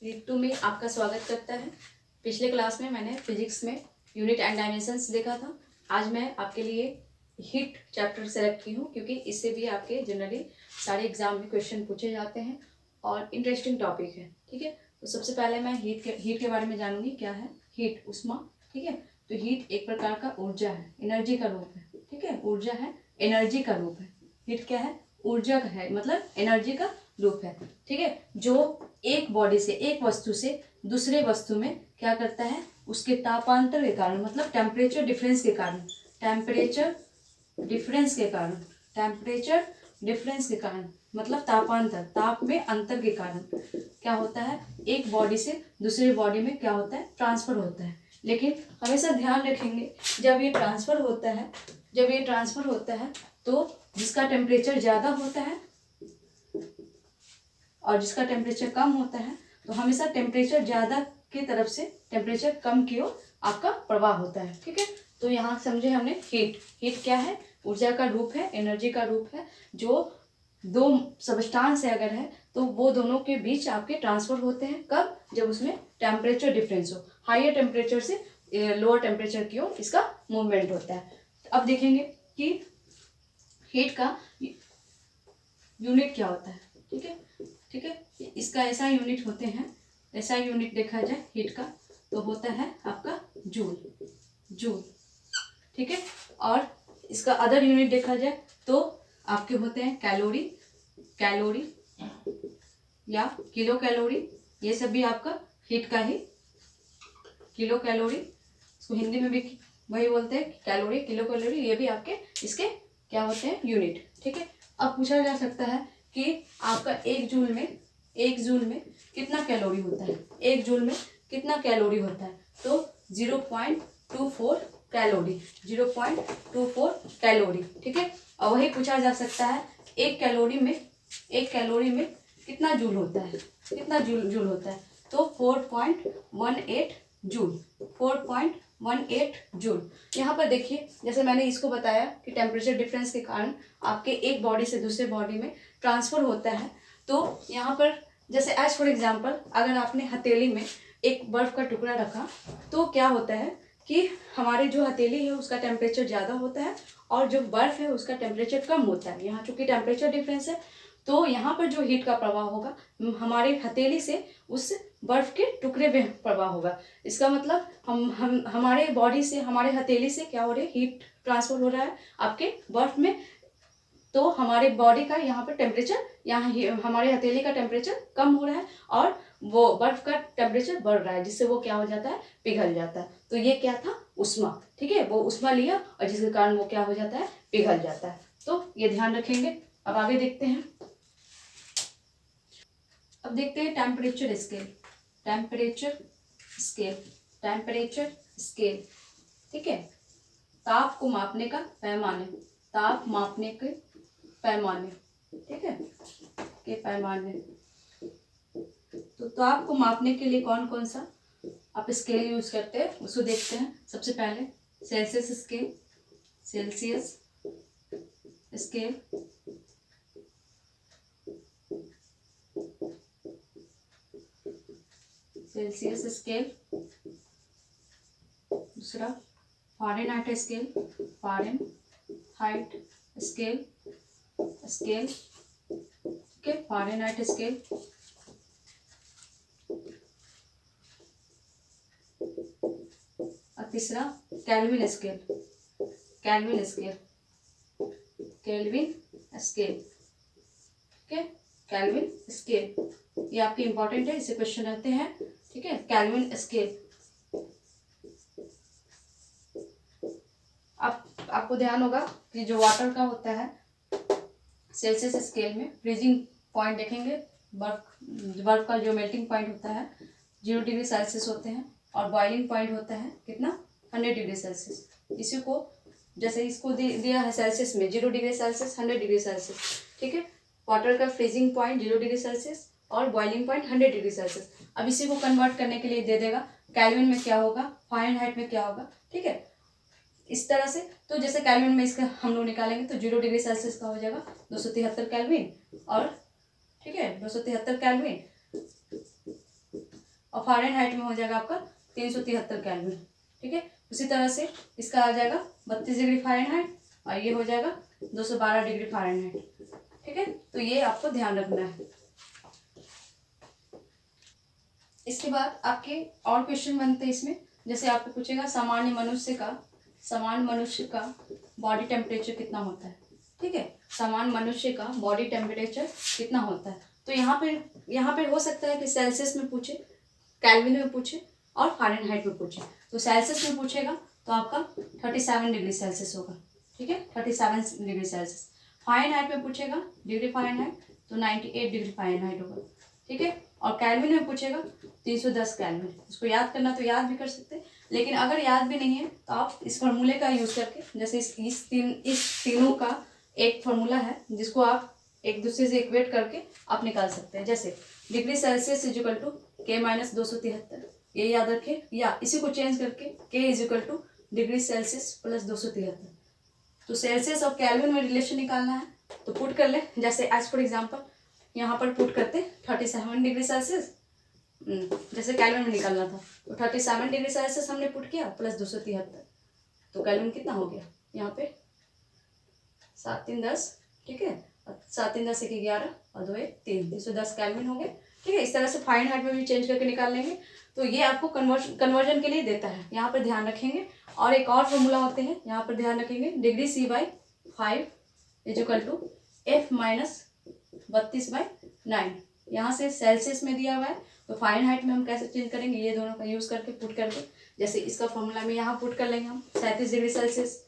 Read to में आपका स्वागत करता है। पिछले क्लास में मैंने फिजिक्स में यूनिट एंड डायमेंशंस देखा था। आज मैं आपके लिए हीट चैप्टर सेलेक्ट की हूँ, क्योंकि इससे भी आपके जनरली सारे एग्जाम में क्वेश्चन पूछे जाते हैं और इंटरेस्टिंग टॉपिक है। ठीक है, तो सबसे पहले मैं हीट के बारे में जानूंगी। क्या है हीट? उष्मा। ठीक है, तो हीट एक प्रकार का ऊर्जा है, एनर्जी का रूप है। ठीक है, ऊर्जा है, एनर्जी का रूप है। हीट क्या है? ऊर्जा का है, मतलब एनर्जी का रूप है। ठीक है, जो एक बॉडी से, एक वस्तु से दूसरे वस्तु में क्या करता है, उसके तापांतर के कारण, मतलब टेम्परेचर डिफरेंस के कारण, टेम्परेचर डिफरेंस के कारण, टेम्परेचर डिफरेंस के कारण मतलब तापांतर, ताप में अंतर के कारण क्या होता है, एक बॉडी से दूसरे बॉडी में क्या होता है, ट्रांसफर होता है। लेकिन हमेशा ध्यान रखेंगे, जब ये ट्रांसफर होता है तो जिसका टेम्परेचर ज़्यादा होता है और जिसका टेम्परेचर कम होता है, तो हमेशा टेम्परेचर ज़्यादा की तरफ से टेम्परेचर कम की ओर आपका प्रवाह होता है। ठीक है, तो यहाँ समझे हमने हीट क्या है? ऊर्जा का रूप है, एनर्जी का रूप है, जो दो सबस्टांस है अगर है तो वो दोनों के बीच आपके ट्रांसफर होते हैं। कब? जब उसमें टेम्परेचर डिफरेंस हो, हायर टेम्परेचर से लोअर टेम्परेचर की ओर इसका मूवमेंट होता है। अब देखेंगे कि हीट का यूनिट क्या होता है। ठीक है, इसका ऐसा यूनिट होते हैं, ऐसा यूनिट देखा जाए हीट का तो होता है आपका जूल। ठीक है, और इसका अदर यूनिट देखा जाए तो आपके होते हैं कैलोरी या किलो कैलोरी। ये सब भी आपका हीट का ही, किलो कैलोरी, इसको हिंदी में भी वही बोलते हैं कैलोरी, किलो कैलोरी, ये भी आपके इसके क्या होते हैं, यूनिट। ठीक है, अब पूछा जा सकता है कि आपका एक जूल में कितना कैलोरी होता है, एक जूल में कितना कैलोरी होता है, तो 0.24 कैलोरी, 0.24 कैलोरी। ठीक है, और वही पूछा जा सकता है एक कैलोरी में कितना जूल होता है, कितना जूल होता है, तो 4.18 जूल, 4.18 जूल। यहाँ पर देखिए, जैसे मैंने इसको बताया कि टेम्परेचर डिफरेंस के कारण आपके एक बॉडी से दूसरे बॉडी में ट्रांसफर होता है। तो यहाँ पर जैसे एज फॉर एग्जांपल, अगर आपने हथेली में एक बर्फ का टुकड़ा रखा तो क्या होता है कि हमारे जो हथेली है उसका टेम्परेचर ज़्यादा होता है और जो बर्फ़ है उसका टेम्परेचर कम होता है। यहाँ चूँकि टेम्परेचर डिफरेंस है तो यहाँ पर जो हीट का प्रवाह होगा हमारे हथेली से उस बर्फ़ के टुकड़े में प्रवाह होगा। इसका मतलब हम हमारे बॉडी से, हमारे हथेली से क्या हो रहा है, हीट ट्रांसफर हो रहा है आपके बर्फ़ में। तो हमारे बॉडी का यहाँ पर टेम्परेचर, यहाँ हमारे हथेली का टेम्परेचर कम हो रहा है और वो बर्फ का टेम्परेचर बढ़ रहा है, जिससे वो क्या हो जाता है, पिघल जाता है। तो ये क्या था, उष्मा। ठीक है, वो उष्मा लिया और जिसके कारण वो क्या हो जाता है, पिघल जाता है। तो ये ध्यान रखेंगे। अब आगे देखते हैं, अब देखते हैं टेम्परेचर स्केल। ठीक है, ताप को मापने का पैमाने, ताप मापने के पैमाने। ठीक है, के पैमाने। तो ताप को मापने के लिए कौन कौन सा आप स्केल यूज करते हैं उसको देखते हैं। सबसे पहले सेल्सियस स्केल, सेल्सियस स्केल। दूसरा फ़ारेनहाइट स्केल, फ़ारेनहाइट स्केल। ठीक है, फ़ारेनहाइट स्केल। और तीसरा केल्विन स्केल, ठीक है, केल्विन स्केल। ये आपके इंपॉर्टेंट है, इससे क्वेश्चन रहते हैं। ठीक है, केल्विन स्केल। अब आपको ध्यान होगा कि जो वाटर का होता है सेल्सियस स्केल में फ्रीजिंग पॉइंट देखेंगे, बर्फ का जो मेल्टिंग पॉइंट होता है 0 डिग्री सेल्सियस होते हैं और बॉइलिंग पॉइंट होता है कितना, 100 डिग्री सेल्सियस। इसी को जैसे इसको दिया है सेल्सियस में 0 डिग्री सेल्सियस, 100 डिग्री सेल्सियस। ठीक है, वाटर का फ्रीजिंग पॉइंट 0 डिग्री सेल्सियस और बॉइलिंग पॉइंट 100 डिग्री सेल्सियस। अब इसी को कन्वर्ट करने के लिए दे देगा केल्विन में क्या होगा, फ़ारेनहाइट में क्या होगा। ठीक है, इस तरह से। तो जैसे केल्विन में इसका हम लोग निकालेंगे तो 0 डिग्री सेल्सियस का हो जाएगा 273 केल्विन, और ठीक है 273 केल्विन और फ़ारेनहाइट में हो जाएगा आपका 373 केल्विन। ठीक है, उसी तरह से इसका आ जाएगा 32 डिग्री फ़ारेनहाइट और ये हो जाएगा 212 डिग्री फ़ारेनहाइट। ठीक है, तो ये आपको ध्यान रखना है। इसके बाद आपके और क्वेश्चन बनते हैं इसमें, जैसे आपको पूछेगा सामान्य मनुष्य का बॉडी टेम्परेचर कितना होता है। ठीक है, सामान्य मनुष्य का बॉडी टेम्परेचर कितना होता है। तो यहाँ पे हो सकता है कि सेल्सियस में पूछे, केल्विन में पूछे और फ़ारेनहाइट में पूछे। तो सेल्सियस में पूछेगा तो आपका 37 डिग्री सेल्सियस होगा। ठीक है, 37 डिग्री सेल्सियस। फ़ारेनहाइट में पूछेगा डिग्री फ़ारेनहाइट तो 98 डिग्री फ़ारेनहाइट होगा। ठीक है, और केल्विन में पूछेगा 310 केल्विन। इसको याद करना तो याद भी कर सकते हैं, लेकिन अगर याद भी नहीं है तो आप इस फार्मूले का यूज़ करके, जैसे इस तीनों का एक फार्मूला है जिसको आप एक दूसरे से इक्वेट करके आप निकाल सकते हैं। जैसे degree Celsius is equal to K minus 273, ये याद रखें, या इसी को चेंज करके के is equal two degree Celsius plus 273। तो सेल्सियस और केल्विन में रिलेशन निकालना है तो पुट कर ले। जैसे एज फॉर एग्जाम्पल यहाँ पर पुट करते 37 डिग्री सेल्सियस, जैसे केल्विन में निकालना था तो 37 डिग्री सेल्सियस हमने पुट किया प्लस 273, तो केल्विन कितना हो गया यहाँ पे 7 3 10। ठीक है, 7 3 10 1 11 और 2 1 3, 310 केल्विन हो गए। ठीक है, इस तरह से फ़ारेनहाइट में भी चेंज करके निकाल लेंगे। तो ये आपको कन्वर्जन के लिए देता है, यहाँ पर ध्यान रखेंगे। और एक और फॉर्मूला होते हैं, यहाँ पर ध्यान रखेंगे, degree C/5 is equal to F minus 32/9। यहाँ से सेल्सियस में दिया हुआ है तो फ़ारेनहाइट में हम कैसे चेंज करेंगे, ये दोनों का यूज़ करके पुट करके, जैसे इसका फॉर्मूला में यहाँ पुट कर लेंगे हम 37 डिग्री सेल्सियस।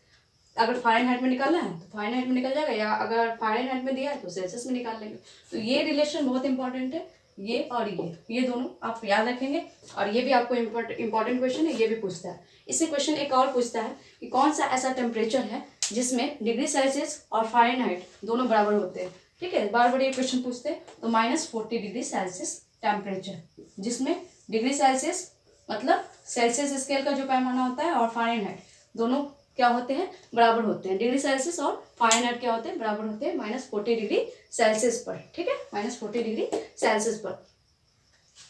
अगर फ़ारेनहाइट में निकालना है तो फ़ारेनहाइट में निकल जाएगा, या अगर फ़ारेनहाइट में दिया है तो सेल्सियस में निकाल लेंगे। तो ये रिलेशन बहुत इंपॉर्टेंट है, ये और ये दोनों आप याद रखेंगे। और ये भी आपको इंपॉर्टेंट क्वेश्चन है, ये भी पूछता है। इससे क्वेश्चन एक और पूछता है कि कौन सा ऐसा टेम्परेचर है जिसमें डिग्री सेल्सियस और फ़ारेनहाइट दोनों बराबर होते हैं। ठीक है, बार बार ये क्वेश्चन पूछते हैं। तो -40 डिग्री सेल्सियस टेम्परेचर, जिसमें डिग्री सेल्सियस मतलब सेल्सियस स्केल का जो पैमाना होता है और फ़ारेनहाइट दोनों क्या होते हैं, बराबर होते हैं। डिग्री सेल्सियस और फ़ारेनहाइट क्या होते हैं, बराबर होते हैं -40 डिग्री सेल्सियस पर। ठीक है, -40 डिग्री सेल्सियस पर।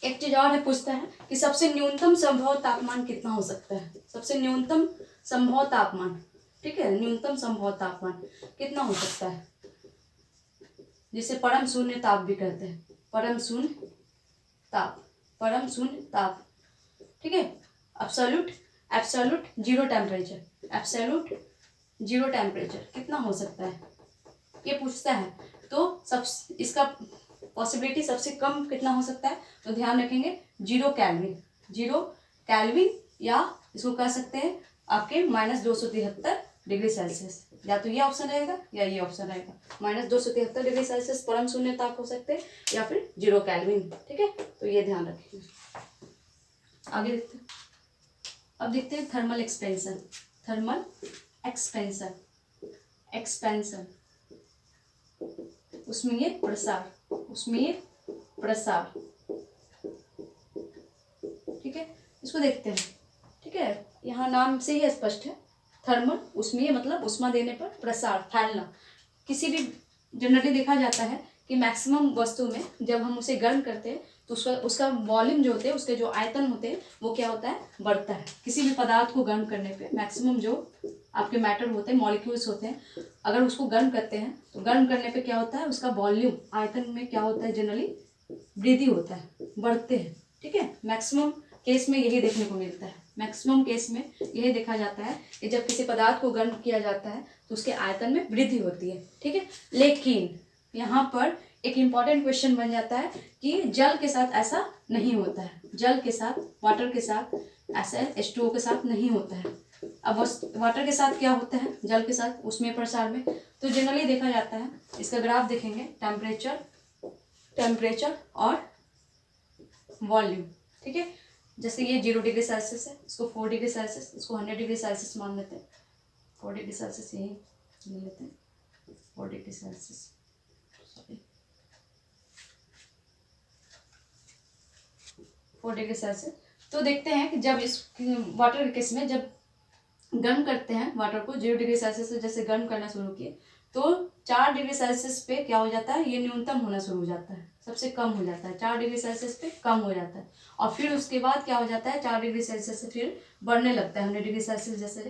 एक चीज और है, पूछता है कि सबसे न्यूनतम संभव तापमान कितना हो सकता है। सबसे न्यूनतम संभव तापमान, ठीक है, न्यूनतम संभव तापमान कितना हो सकता है, जिसे परम शून्य ताप भी कहते हैं। परम शून्य ताप। ठीक है, एब्सोल्यूट जीरो टेम्परेचर कितना हो सकता है, ये पूछता है। तो इसका पॉसिबिलिटी सबसे कम कितना हो सकता है, तो ध्यान रखेंगे 0 केल्विन, या इसको कह सकते हैं आपके -273 डिग्री सेल्सियस। या तो ये ऑप्शन रहेगा या ये ऑप्शन रहेगा, -273 डिग्री सेल्सियस परम शून्य ताप हो सकते हैं, या फिर 0 केल्विन। ठीक है, तो ये ध्यान रखेंगे। आगे देखते हैं। अब देखते हैं थर्मल एक्सपेंशन। उसमें प्रसार। ठीक है, इसको देखते हैं। ठीक है, यहाँ नाम से ही स्पष्ट है, थर्मल उसमें मतलब उष्मा देने पर प्रसार, फैलना। किसी भी जनरली देखा जाता है कि मैक्सिमम वस्तु में जब हम उसे गर्म करते हैं तो उसका वॉल्यूम जो होते हैं, उसके जो आयतन होते हैं वो क्या होता है, बढ़ता है। किसी भी पदार्थ को गर्म करने पे मैक्सिमम जो आपके मैटर होते हैं, मॉलिक्यूल्स होते हैं, अगर उसको गर्म करते हैं तो गर्म करने पे क्या होता है, उसका वॉल्यूम आयतन में क्या होता है, जनरली वृद्धि होता है, बढ़ते हैं। ठीक है, मैक्सिमम केस में यही देखने को मिलता है। मैक्सिमम केस में यही देखा जाता है कि जब किसी पदार्थ को गर्म किया जाता है तो उसके आयतन में वृद्धि होती है। ठीक है, लेकिन यहाँ पर एक इम्पॉर्टेंट क्वेश्चन बन जाता है कि जल के साथ ऐसा नहीं होता है। जल के साथ, वाटर के साथ ऐसा H2O के साथ नहीं होता है। अब वाटर के साथ क्या होता है, जल के साथ उसमें प्रसार में, तो जनरली देखा जाता है, इसका ग्राफ देखेंगे, टेम्परेचर और वॉल्यूम। ठीक है, जैसे ये 0 डिग्री सेल्सियस है, इसको 4 डिग्री सेल्सियस, इसको 100 डिग्री सेल्सियस मान लेते हैं। 4 डिग्री सेल्सियस यही ले लेते हैं, 4 डिग्री सेल्सियस, 4 डिग्री सेल्सियस। तो देखते हैं कि जब इस वाटर के केस में जब गर्म करते हैं वाटर को 0 डिग्री सेल्सियस से, जैसे गर्म करना शुरू किए तो 4 डिग्री सेल्सियस पे क्या हो जाता है, ये न्यूनतम होना शुरू हो जाता है। सबसे कम हो जाता है, 4 डिग्री सेल्सियस पे कम हो जाता है। और फिर उसके बाद क्या हो जाता है, 4 डिग्री सेल्सियस से फिर बढ़ने लगता है 100 डिग्री सेल्सियस जैसे,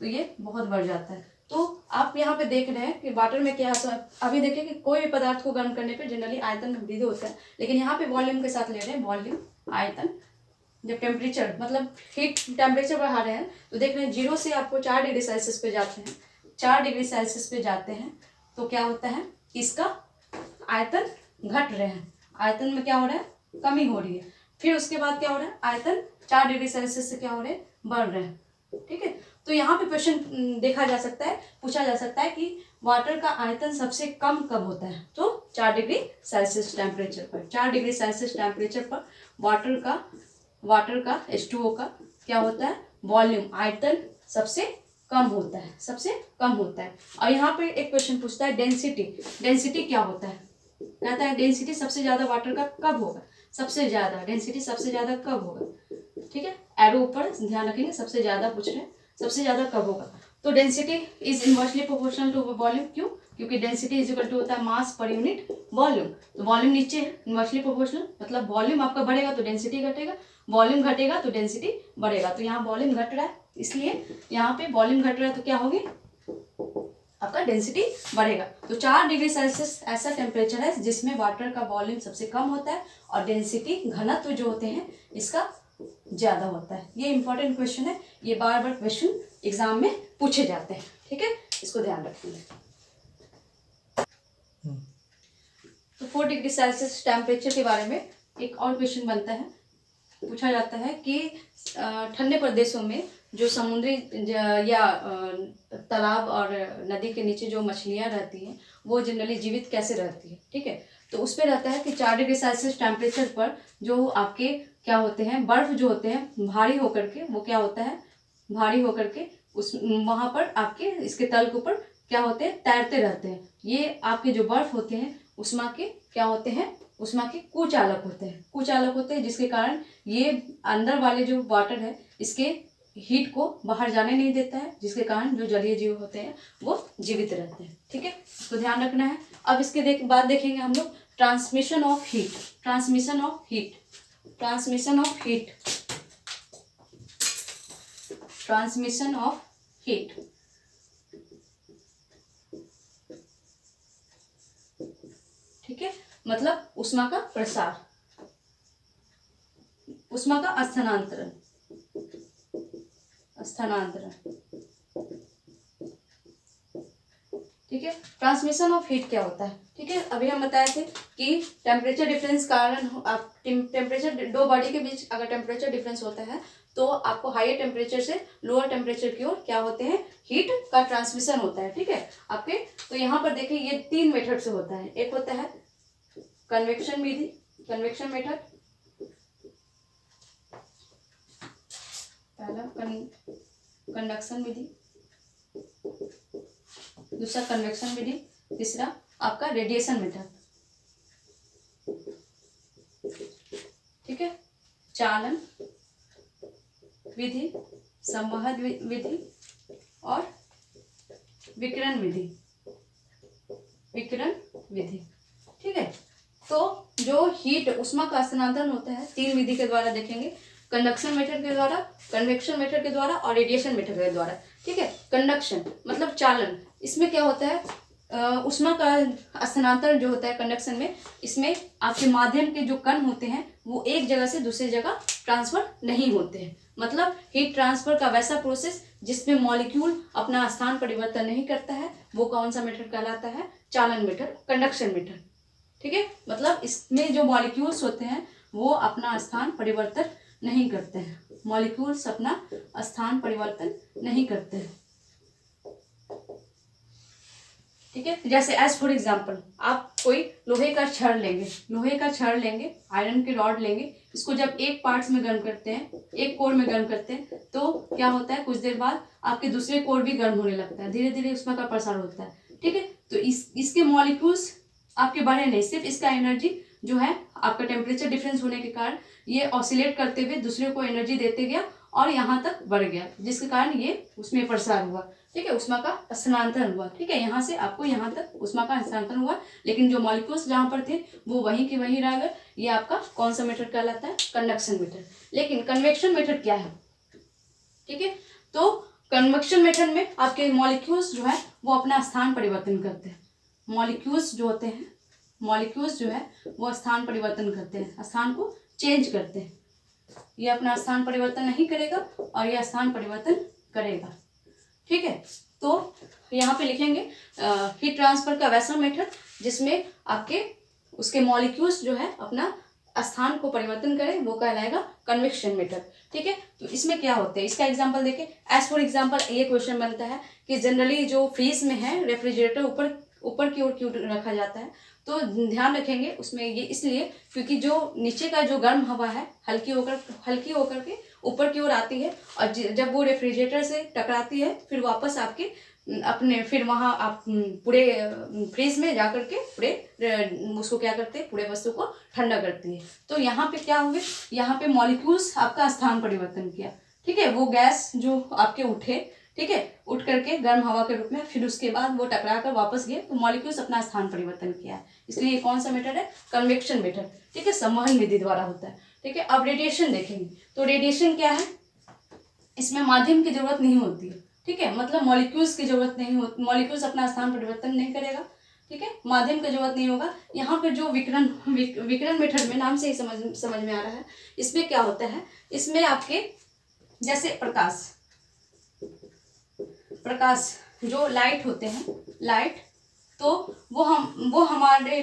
तो ये बहुत बढ़ जाता है। तो आप यहाँ पे देख रहे हैं कि वाटर में क्या, अभी देखिए कि कोई भी पदार्थ को गर्म करने पे जनरली आयतन में वृद्धि होता है, लेकिन यहाँ पे वॉल्यूम के साथ ले रहे हैं, वॉल्यूम, आयतन। जब टेम्परेचर मतलब हीट टेम्परेचर बढ़ा रहे हैं तो देख रहे हैं 0 से आपको 4 डिग्री सेल्सियस पे जाते हैं, 4 डिग्री सेल्सियस पे जाते हैं तो क्या होता है, इसका आयतन घट रहे हैं, आयतन में क्या हो रहा है, कमी हो रही है। फिर उसके बाद क्या हो रहा है, आयतन 4 डिग्री सेल्सियस से क्या हो रहे हैं, बढ़ रहे हैं। ठीक है, तो यहाँ पे क्वेश्चन देखा जा सकता है, पूछा जा सकता है कि वाटर का आयतन सबसे कम कब होता है, तो 4 डिग्री सेल्सियस टेम्परेचर पर, 4 डिग्री सेल्सियस टेम्परेचर पर वाटर का H2O का क्या होता है, वॉल्यूम, आयतन सबसे कम होता है, सबसे कम होता है। और यहाँ पे एक क्वेश्चन पूछता है डेंसिटी, डेंसिटी क्या होता है, कहता है डेंसिटी सबसे ज्यादा वाटर का कब होगा, सबसे ज्यादा डेंसिटी सबसे ज्यादा कब होगा। ठीक है, एरो ऊपर ध्यान रखेंगे, सबसे ज्यादा पूछ रहे हैं, सबसे ज्यादा कब होगा। तो density is inversely proportional to volume, क्यों, क्योंकि डेंसिटी इज इक्वल टू होता है मास पर यूनिट वॉल्यूम। तो वॉल्यूम नीचे है, इनवर्सली प्रोपोर्शनल मतलब वॉल्यूम आपका बढ़ेगा तो डेंसिटी घटेगा, वॉल्यूम घटेगा तो डेंसिटी बढ़ेगा। तो यहाँ वॉल्यूम घट रहा है, इसलिए यहाँ पे वॉल्यूम घट रहा है तो क्या होगी, आपका डेंसिटी बढ़ेगा। तो 4 डिग्री सेल्सियस ऐसा टेम्परेचर है जिसमें वाटर का वॉल्यूम सबसे कम होता है और डेंसिटी, घनत्व जो होते हैं इसका ज्यादा होता है। ये इंपॉर्टेंट क्वेश्चन है, ये बार बार क्वेश्चन एग्जाम में पूछे जाते हैं। ठीक है, इसको ध्यान रखिए। तो 4 डिग्री सेल्सियस टेम्परेचर के बारे में एक और क्वेश्चन बनता है, पूछा जाता है कि ठंडे प्रदेशों में जो समुद्री या तालाब और नदी के नीचे जो मछलियां रहती हैं वो जनरली जीवित कैसे रहती है। ठीक है, तो उस पर रहता है कि 4 डिग्री सेल्सियस टेम्परेचर पर जो आपके क्या होते हैं, बर्फ जो होते हैं भारी होकर के, वो क्या होता है, भारी होकर के उस वहाँ पर आपके इसके तल के ऊपर क्या होते हैं, तैरते रहते हैं। ये आपके जो बर्फ होते हैं उष्मा के क्या होते हैं, उष्मा के कुचालक होते हैं, कुचालक होते हैं, जिसके कारण ये अंदर वाले जो वाटर है इसके हीट को बाहर जाने नहीं देता है, जिसके कारण जो जलीय जीव होते हैं वो जीवित रहते हैं। ठीक है, इसको ध्यान रखना है। अब इसके बाद देखेंगे हम लोग transmission of heat, transmission of heat, transmission of heat, transmission of heat. ठीक है, मतलब उष्मा का प्रसार, उष्मा का स्थानांतरण, स्थानांतरण। ठीक है, ट्रांसमिशन ऑफ हीट क्या होता है। ठीक है, अभी हम बताए थे कि टेम्परेचर डिफरेंस कारण आप टेम्परेचर, दो बॉडी के बीच अगर टेम्परेचर डिफरेंस होता है तो आपको हायर टेम्परेचर से लोअर टेम्परेचर की ओर क्या होते हैं, हीट का ट्रांसमिशन होता है। ठीक है आपके, तो यहाँ पर देखिए ये 3 मेथड से होता है। एक होता है कन्वेक्शन विधि, कन्वेक्शन मेथड, पहला कंडक्शन विधि, दूसरा कन्वेक्शन विधि, तीसरा आपका रेडिएशन मेथड। ठीक है, चालन विधि, संवहन विधि और विकिरण विधि, विकिरण विधि। ठीक है, तो जो हीट उष्मा का स्थानांतरण होता है 3 विधि के द्वारा देखेंगे, कंडक्शन मेथड के द्वारा, कन्वेक्शन मेथड के द्वारा और रेडिएशन मेथड के द्वारा। ठीक है, कंडक्शन मतलब चालन, इसमें क्या होता है, उष्मा का स्थानांतरण जो होता है कंडक्शन में, इसमें आपके माध्यम के जो कण होते हैं वो एक जगह से दूसरी जगह ट्रांसफर नहीं होते हैं। मतलब हीट ट्रांसफर का वैसा प्रोसेस जिसमें मॉलिक्यूल अपना स्थान परिवर्तन नहीं करता है, वो कौन सा मेथड कहलाता है, चालन मेथड, कंडक्शन मेथड। ठीक है, मतलब इसमें जो मॉलिक्यूल्स होते हैं वो अपना स्थान परिवर्तन नहीं करते हैं, मॉलिक्यूल्स अपना स्थान परिवर्तन नहीं करते हैं। ठीक है, जैसे एज फॉर एग्जाम्पल आप कोई लोहे का छड़ लेंगे, लोहे का छड़ लेंगे, आयरन की रॉड लेंगे, इसको जब एक पार्ट्स में गर्म करते हैं, एक कोर में गर्म करते हैं, तो क्या होता है, कुछ देर बाद आपके दूसरे कोर भी गर्म होने लगता है, धीरे धीरे उष्मा का प्रसार होता है। ठीक है, तो इसके मॉलिक्यूल्स आपके बढ़े नहीं, सिर्फ इसका एनर्जी जो है आपका टेम्परेचर डिफरेंस होने के कारण ये ऑसिलेट करते हुए दूसरे को एनर्जी देते गया और यहाँ तक बढ़ गया, जिसके कारण ये उसमें प्रसार हुआ। ठीक है, उष्मा का स्थानांतरण हुआ। ठीक है, यहाँ से आपको यहाँ तक उष्मा का स्थानांतरण हुआ, लेकिन जो मॉलिक्यूल्स जहाँ पर थे वो वहीं के वहीं रह गए। ये आपका कौन सा मेथड कहलाता है? Conduction method. लेकिन कन्वेक्शन मेथड क्या है? ठीक है, तो कन्वेक्शन मेथड में आपके मॉलिक्यूल्स जो है वो अपना स्थान परिवर्तन करते हैं। मॉलिक्यूल्स जो होते हैं, मॉलिक्यूल्स जो है वो स्थान परिवर्तन करते हैं, स्थान को चेंज करते हैं। ये अपना स्थान परिवर्तन नहीं करेगा और यह स्थान परिवर्तन करेगा। ठीक है, तो यहाँ पे लिखेंगे हीट ट्रांसफर का वैसा मेथड जिसमें आपके उसके मॉलिक्यूल्स जो है अपना स्थान को परिवर्तन करें, वो कहलाएगा कन्वेक्शन मेथड। ठीक है, तो इसमें क्या होते हैं इसका एग्जांपल देखें। एज फॉर एग्जांपल ये क्वेश्चन बनता है कि जनरली जो फ्रीज में है रेफ्रिजरेटर ऊपर की ओर क्यों रखा जाता है? तो ध्यान रखेंगे उसमें ये इसलिए क्योंकि जो नीचे का जो गर्म हवा है हल्की होकर के ऊपर की ओर आती है, और जब वो रेफ्रिजरेटर से टकराती है फिर वापस आपके अपने फिर वहाँ आप पूरे फ्रीज में जा करके पूरे उसको क्या करते हैं, पूरे वस्तु को ठंडा करती है। तो यहाँ पे क्या हुए, यहाँ पे मॉलिक्यूल्स आपका स्थान परिवर्तन किया। ठीक है, वो गैस जो आपके उठे, ठीक है, उठ करके गर्म हवा के रूप में, फिर उसके बाद वो टकरा कर वापस गए, तो मॉलिक्यूल्स अपना स्थान परिवर्तन किया है। इसलिए ये कौन सा मेथड है? Convection method. ठीक है, संवहन विधि द्वारा होता है। ठीक है, अब रेडिएशन देखेंगे। तो रेडिएशन क्या है? इसमें माध्यम की जरूरत नहीं होती है। ठीक है, मतलब मॉलिक्यूल्स की जरूरत नहीं होती, मॉलिक्यूल्स अपना स्थान परिवर्तन नहीं करेगा। ठीक है, माध्यम की जरूरत नहीं होगा। यहाँ पे जो विकिरण मेथड में नाम से ही समझ में आ रहा है, इसमें क्या होता है, इसमें आपके जैसे प्रकाश जो लाइट होते हैं, लाइट, तो वो हमारे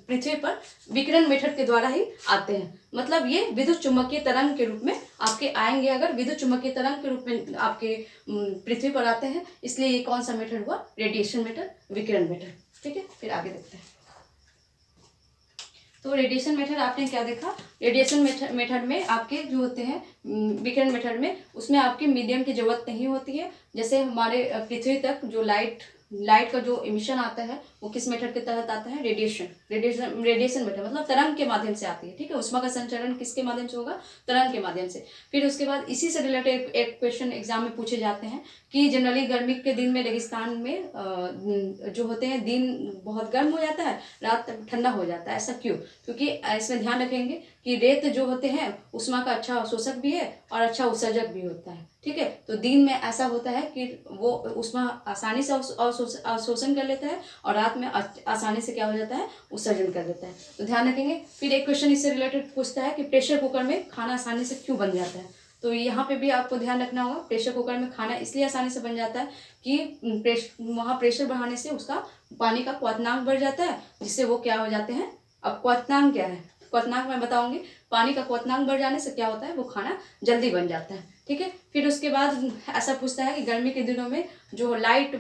पृथ्वी पर विकिरण मेथड के द्वारा ही आते हैं। मतलब ये विद्युत चुम्बकीय तरंग के रूप में आपके आएंगे, अगर विद्युत चुम्बकीय तरंग के रूप में आपके पृथ्वी पर आते हैं, इसलिए ये कौन सा मेथड हुआ? रेडिएशन मेथड, विकिरण मेथड। ठीक है, फिर आगे देखते हैं। तो रेडिएशन मेथड आपने क्या देखा? रेडिएशन मेथड में आपके जो होते हैं विकिरण मेथड में, उसमें आपकी मीडियम की जरूरत नहीं होती है। जैसे हमारे पृथ्वी तक जो लाइट का जो इमिशन आता है वो किस मेथड के तहत आता है? रेडिएशन मेथड, मतलब तरंग के माध्यम से आती है। ठीक है, उष्मा का संचरण किसके माध्यम से होगा? तरंग के माध्यम से। फिर उसके बाद इसी से रिलेटेड एक क्वेश्चन एग्जाम में पूछे जाते हैं कि जनरली गर्मी के दिन में रेगिस्तान में जो होते हैं दिन बहुत गर्म हो जाता है, रात ठंडा हो जाता है। ऐसा क्यों? क्योंकि इसमें ध्यान रखेंगे कि रेत जो होते हैं उष्मा का अच्छा अवशोषक भी है और अच्छा उत्सर्जक भी होता है। ठीक है, तो दिन में ऐसा होता है कि वो उष्मा आसानी से अवशोषण कर लेता है और रात में आसानी से क्या हो जाता है? उत्सर्जन कर देता है। तो ध्यान रखेंगे। फिर एक क्वेश्चन इससे रिलेटेड पूछता है कि प्रेशर कुकर में खाना आसानी से क्यों बन जाता है? तो यहाँ पे भी आपको ध्यान रखना होगा, प्रेशर कुकर में खाना इसलिए आसानी से बन जाता है कि वहाँ प्रेशर बढ़ाने से उसका पानी का क्वथनांक बढ़ जाता है, जिससे वो क्या हो जाते हैं। अब क्वथनांक क्या है? क्वथनांक मैं बताऊंगी। पानी का क्वथनांक बढ़ जाने से क्या होता है? वो खाना जल्दी बन जाता है। ठीक है, फिर उसके बाद ऐसा पूछता है कि गर्मी के दिनों में जो लाइट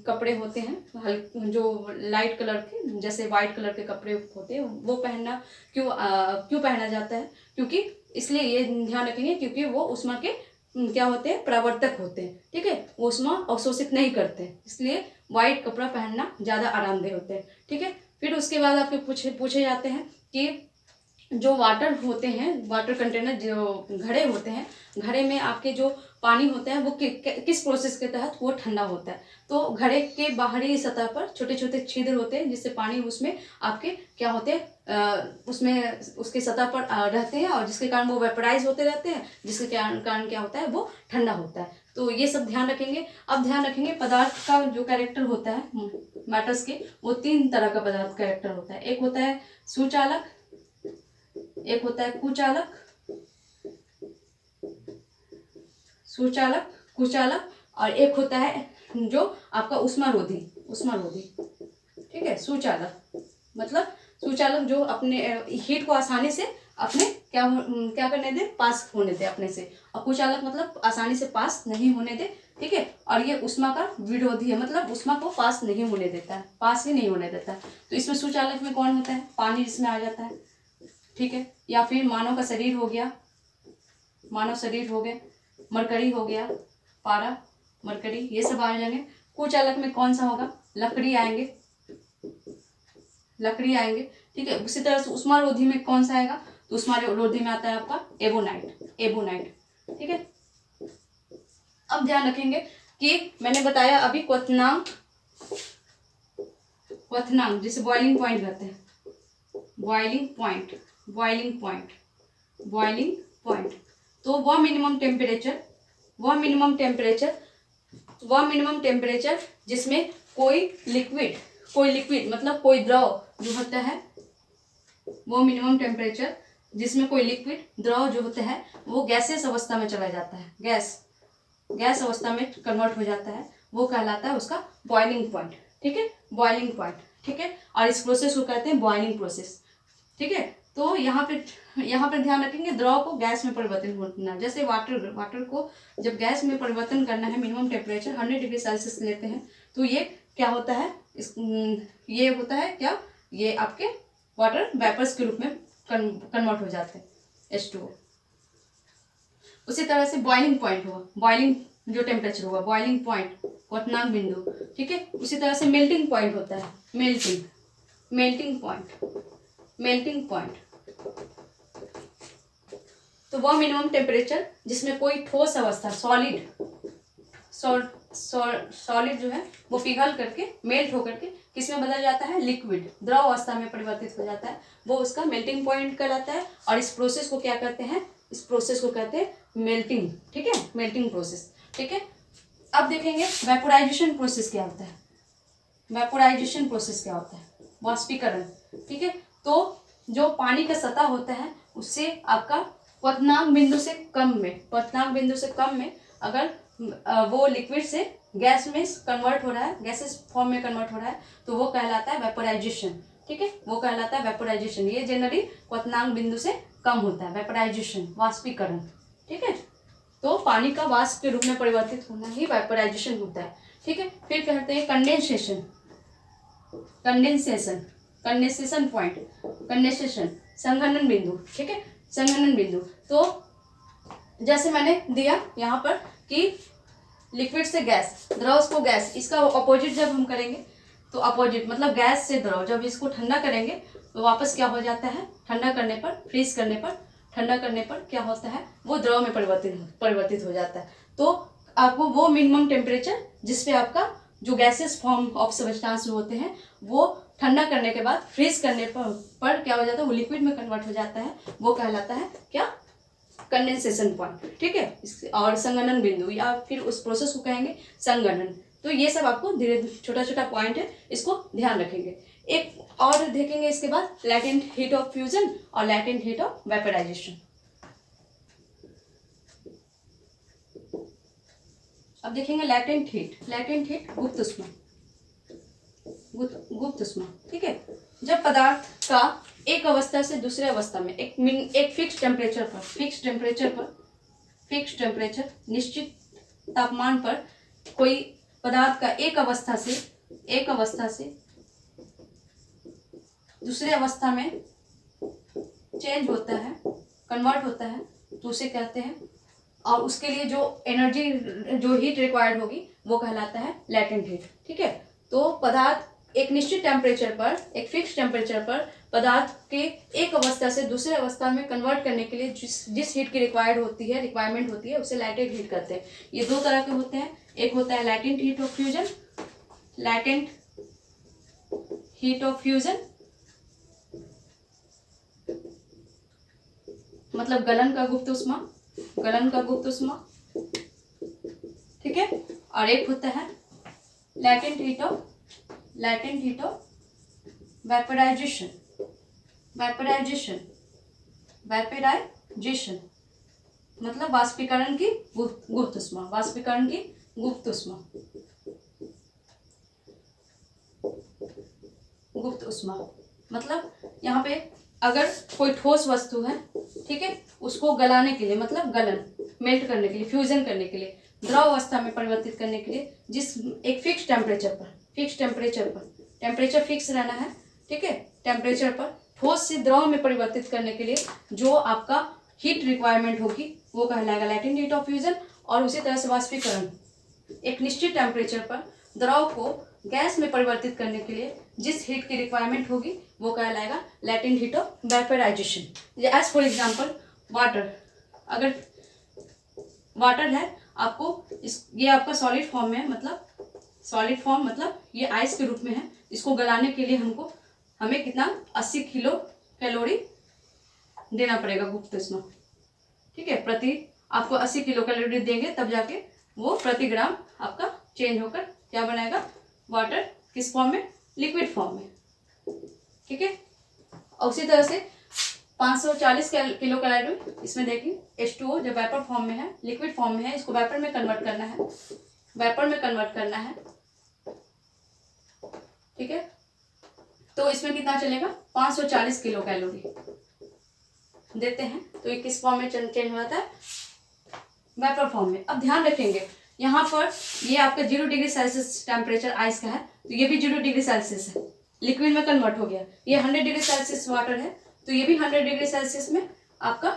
कपड़े होते हैं, जो लाइट कलर के जैसे वाइट कलर के कपड़े होते हैं, वो पहनना क्यों पहना जाता है? क्योंकि इसलिए ये ध्यान रखेंगे क्योंकि वो उष्मा के क्या होते हैं? प्रवर्तक होते हैं। ठीक है, वो उष्मा अवशोषित नहीं करते, इसलिए वाइट कपड़ा पहनना ज़्यादा आरामदेह होते हैं। ठीक है, फिर उसके बाद आपके पूछे जाते हैं कि जो वाटर होते हैं, वाटर कंटेनर जो घड़े होते हैं, घड़े में आपके जो पानी होता है वो किस प्रोसेस के तहत वो ठंडा होता है? तो घड़े के बाहरी सतह पर छोटे छोटे छिद्र होते हैं, जिससे पानी उसमें आपके क्या होते हैं, उसमें उसके सतह पर रहते हैं और जिसके कारण वो वेपराइज होते रहते हैं, जिसके कारण क्या होता है? वो ठंडा होता है। तो ये सब ध्यान रखेंगे। अब ध्यान रखेंगे पदार्थ का जो कैरेक्टर होता है मैटर्स के, वो 3 तरह का पदार्थ कैरेक्टर होता है। एक होता है सुचालक, एक होता है कुचालक, कुचालक, और एक होता है जो आपका उष्मारोधी। ठीक है, सुचालक जो अपने हीट को आसानी से अपने क्या करने दे? पास होने दे अपने से। और कुचालक मतलब आसानी से पास नहीं होने दे। ठीक है, और ये उष्मा का विरोधी है, मतलब उष्मा को पास नहीं होने देता है, पास ही नहीं होने देता है। तो इसमें सुचालक में कौन होता है? पानी जिसमें आ जाता है। ठीक है, या फिर मानव का शरीर हो गया, मरकरी हो गया, पारा, मरकरी, ये सब आ जाएंगे। कुचालक में कौन सा होगा? लकड़ी आएंगे। ठीक है। उसी तरह से उष्मारोधी में कौन सा आएगा, तो उष्मारोधी में आता है आपका एबोनाइट, ठीक है। अब ध्यान रखेंगे कि मैंने बताया अभी क्वथनांक जिसे बॉइलिंग पॉइंट कहते हैं, बॉइलिंग पॉइंट। तो वह मिनिमम टेम्परेचर जिसमें कोई लिक्विड मतलब कोई द्रव जो होता है, वो मिनिमम टेम्परेचर जिसमें कोई लिक्विड द्रव जो होता है वो गैसियस अवस्था में चला जाता है, गैस अवस्था में कन्वर्ट हो जाता है, वो कहलाता है उसका बॉइलिंग पॉइंट, ठीक है, बॉइलिंग पॉइंट, ठीक है। और इस प्रोसेस को कहते हैं बॉइलिंग प्रोसेस, ठीक है। तो यहाँ पे ध्यान रखेंगे द्रव को गैस में परिवर्तन होना, जैसे वाटर को जब गैस में परिवर्तन करना है, मिनिमम टेम्परेचर 100 डिग्री सेल्सियस लेते हैं, तो ये क्या होता है, ये होता है क्या, ये आपके वाटर वेपर्स के रूप में कन्वर्ट हो जाते हैं, H2O। उसी तरह से बॉइलिंग पॉइंट हुआ, बॉइलिंग जो टेम्परेचर हुआ, बॉइलिंग पॉइंट क्वथनांक बिंदु, ठीक है। उसी तरह से मेल्टिंग पॉइंट होता है, मेल्टिंग पॉइंट। तो वह मिनिमम टेम्परेचर जिसमें कोई ठोस अवस्था सॉलिड जो है वो पिघल करके मेल्ट होकर के किस में बदल जाता है, लिक्विड द्रव अवस्था में परिवर्तित हो जाता है, वो उसका मेल्टिंग पॉइंट कहलाता है। और इस प्रोसेस को क्या कहते हैं, इस प्रोसेस को कहते हैं मेल्टिंग, ठीक है, मेल्टिंग प्रोसेस, ठीक है। अब देखेंगे वेपोराइजेशन प्रोसेस क्या होता है, वाष्पीकरण, ठीक है। तो जो पानी का सतह होता है उससे आपका क्वथनांक बिंदु से कम में अगर वो लिक्विड से गैस में कन्वर्ट हो रहा है, गैसेस फॉर्म में कन्वर्ट हो रहा है, तो वो कहलाता है वेपोराइजेशन, ठीक है, वो कहलाता है वेपोराइजेशन। ये जनरली क्वथनांक बिंदु से कम होता है, वेपोराइजेशन, वाष्पीकरण, ठीक है। तो पानी का वाष्प के रूप में परिवर्तित होना ही वेपोराइजेशन होता है, ठीक है। फिर कहते हैं कंडेंसेशन पॉइंट, संघनन बिंदु, ठीक है, संघनन बिंदु। तो जैसे मैंने दिया यहाँ पर कि लिक्विड से गैस, द्रव को गैस, इसका अपोजिट जब हम करेंगे तो अपोजिट मतलब गैस से द्रव, जब इसको ठंडा करेंगे तो वापस क्या हो जाता है, ठंडा करने पर, फ्रीज करने पर, ठंडा करने पर क्या होता है, वो द्रव में परिवर्तित हो जाता है। तो आपको वो मिनिमम टेम्परेचर जिसपे आपका जो गैसेस फॉर्म ऑफ सब्सटेंस होते हैं वो ठंडा करने के बाद फ्रीज करने पर क्या हो जाता है, वो लिक्विड में कन्वर्ट हो जाता है, वो कहलाता है क्या, कंडेंसेशन पॉइंट, ठीक है। और संघनन बिंदु या फिर उस प्रोसेस को कहेंगे संघनन। तो ये सब आपको धीरे छोटा छोटा पॉइंट है, इसको ध्यान रखेंगे। एक और देखेंगे इसके बाद लैटेंट हीट ऑफ फ्यूजन और लैटेंट हीट ऑफ वेपोराइजेशन। अब देखेंगे लैटेंट हीट गुप्त उष्मा, ठीक है। जब पदार्थ का एक अवस्था से दूसरे अवस्था में एक फिक्स टेम्परेचर निश्चित तापमान पर कोई पदार्थ का एक अवस्था से दूसरे अवस्था में चेंज होता है, कन्वर्ट होता है, तो उसे कहते हैं, और उसके लिए जो एनर्जी, जो हीट रिक्वायर्ड होगी वो कहलाता है लैटेंट हीट, ठीक है। तो पदार्थ एक निश्चित टेम्परेचर पर, एक फिक्स टेम्परेचर पर पदार्थ के एक अवस्था से दूसरे अवस्था में कन्वर्ट करने के लिए जिस हीट की रिक्वायरमेंट होती है उसे लैटेंट हीट कहते हैं। ये दो तरह के होते हैं, एक होता है लैटेंट हीट ऑफ फ्यूजन, मतलब गलन का गुप्त उष्मा, ठीक है। और एक होता है लैटेंट हीट ऑफ वेपोराइजेशन, मतलब वाष्पीकरण की गुप्त उष्मा, मतलब यहाँ पे अगर कोई ठोस वस्तु है, ठीक है, उसको गलाने के लिए, मतलब मेल्ट करने के लिए, फ्यूजन करने के लिए, द्रव अवस्था में परिवर्तित करने के लिए, जिस एक फिक्स टेम्परेचर फिक्स रहना है, ठीक है, टेम्परेचर पर ठोस से द्रव में परिवर्तित करने के लिए जो आपका हीट रिक्वायरमेंट होगी वो कहलाएगा लैटेंट हीट ऑफ फ्यूजन। और उसी तरह से वाष्पीकरण, एक निश्चित टेम्परेचर पर द्रव को गैस में परिवर्तित करने के लिए जिस हीट की रिक्वायरमेंट होगी वो कहलाएगा latent heat of vaporisation. As for example water, अगर वाटर है आपको ये आपका सॉलिड फॉर्म में है, मतलब सॉलिड फॉर्म मतलब ये आइस के रूप में है, इसको गलाने के लिए हमें कितना 80 किलो कैलोरी देना पड़ेगा गुप्त उष्मा, ठीक है। आपको 80 किलो कैलोरी देंगे तब जाके वो प्रति ग्राम आपका चेंज होकर क्या बनाएगा, वाटर किस फॉर्म में, लिक्विड फॉर्म में, ठीक है। और उसी तरह से 540 किलो कैलोरी इसमें देखिए H2O जब वेपर फॉर्म में है, लिक्विड फॉर्म में है, इसको वेपर में कन्वर्ट करना है, वेपर में कन्वर्ट करना है, ठीक है। तो इसमें कितना चलेगा, 540 किलो कैलोरी देते हैं, तो ये किस फॉर्म में चेंज हो जाता है, वेपर फॉर्म में। अब ध्यान रखेंगे यहाँ पर ये आपका 0 डिग्री सेल्सियस टेम्परेचर आइस का है, तो ये भी 0 डिग्री सेल्सियस है, लिक्विड में कन्वर्ट हो गया। ये 100 डिग्री सेल्सियस वाटर है, तो ये भी 100 डिग्री सेल्सियस में आपका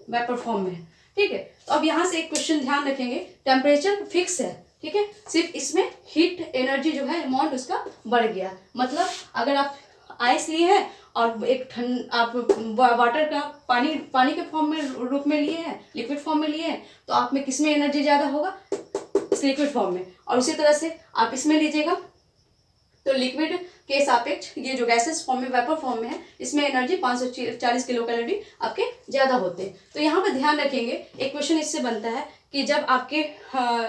वेपर फॉर्म में है, ठीक है। तो अब यहाँ से एक क्वेश्चन ध्यान रखेंगे, टेम्परेचर फिक्स है, ठीक है, सिर्फ इसमें हीट एनर्जी जो है अमाउंट उसका बढ़ गया। मतलब अगर आप आइस लिए हैं और एक आप वाटर का पानी के फॉर्म में रूप में लिए हैं, लिक्विड फॉर्म में लिए हैं, तो आप में किस में एनर्जी ज़्यादा होगा, इस लिक्विड फॉर्म में। और उसी तरह से आप इसमें लीजिएगा तो लिक्विड के सापेक्ष ये जो गैसेस फॉर्म में, वेपर फॉर्म में है, इसमें एनर्जी 540 किलो कैलोरी आपके ज़्यादा होते हैं। तो यहाँ पर ध्यान रखेंगे, एक क्वेश्चन इससे बनता है कि जब आपके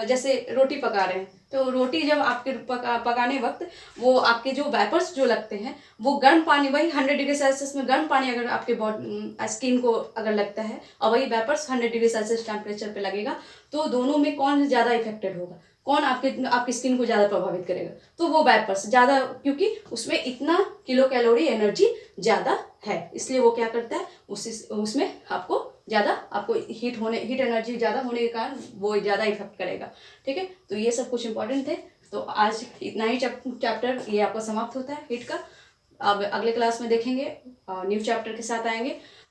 जैसे रोटी पका रहे हैं, तो रोटी जब आपके पकाने वक्त वो आपके जो वेपर्स जो लगते हैं वो गर्म पानी, वही 100 डिग्री सेल्सियस में गर्म पानी अगर आपके स्किन को अगर लगता है और वही वेपर्स 100 डिग्री सेल्सियस टेम्परेचर पे लगेगा, तो दोनों में कौन ज़्यादा इफेक्टेड होगा, कौन आपकी स्किन को ज़्यादा प्रभावित करेगा, तो वो वेपर्स ज़्यादा, क्योंकि उसमें इतना किलो कैलोरी एनर्जी ज़्यादा है, इसलिए वो क्या करता है, उसमें आपको ज़्यादा हीट एनर्जी ज़्यादा होने के कारण वो ज़्यादा इफेक्ट करेगा, ठीक है। तो ये सब कुछ इंपॉर्टेंट थे। तो आज इतना ही चैप्टर ये आपका समाप्त होता है हीट का। अब अगले क्लास में देखेंगे, न्यू चैप्टर के साथ आएंगे।